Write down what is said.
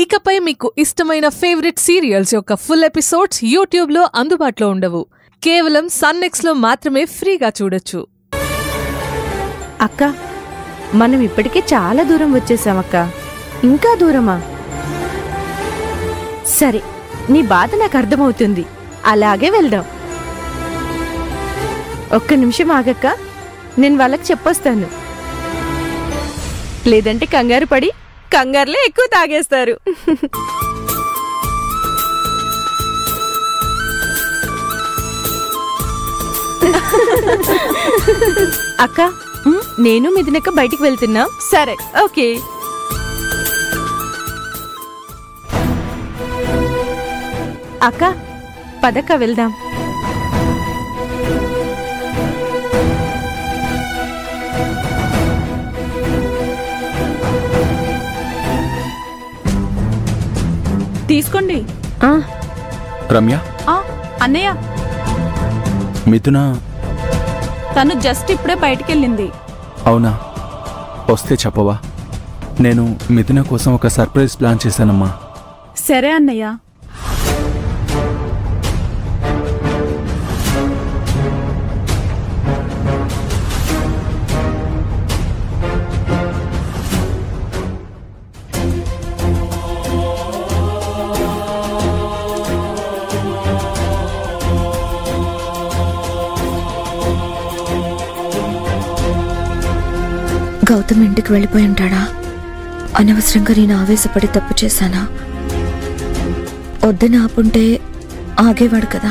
ఇకపై మీకు ఇష్టమైన ఫేవరెట్ సీరియల్స్ యొక్క ఫుల్ ఎపిసోడ్స్ యూట్యూబ్లో అందుబాటులో ఉండవు. కేవలం సన్నెక్స్లో మాత్రమే ఫ్రీగా చూడొచ్చు. అక్క, మనం ఇప్పటికే చాలా దూరం వచ్చేసామక్క. ఇంకా దూరమా? సరే, నీ బాధ నాకు అర్థమవుతుంది. అలాగే వెళ్దాం. ఒక్క నిమిషం ఆగక్క, నేను వాళ్ళకి చెప్పొస్తాను. లేదంటే కంగారు పడి కంగారులే ఎక్కువ తాగేస్తారు. అక్క, నేను మిథునక్క బయటికి వెళ్తున్నా. సరే, ఓకే. అక్క, పదక్క వెళ్దాం. తీసుకోండి. రమ్య, అన్నయ్య, మిథున తను జస్ట్ ఇప్పుడే బయటికెళ్ళింది. అవునా? వస్తే చెప్పవా? నేను మిథున కోసం ఒక సర్ప్రైజ్ ప్లాన్ చేశానమ్మా. సరే అన్నయ్య. గౌతమ్ ఇంటికి వెళ్ళిపోయి ఉంటాడా? అనవసరంగా నేను ఆవేశపడి తప్పు చేశానా? వద్దని ఆపుంటే ఆగేవాడు కదా.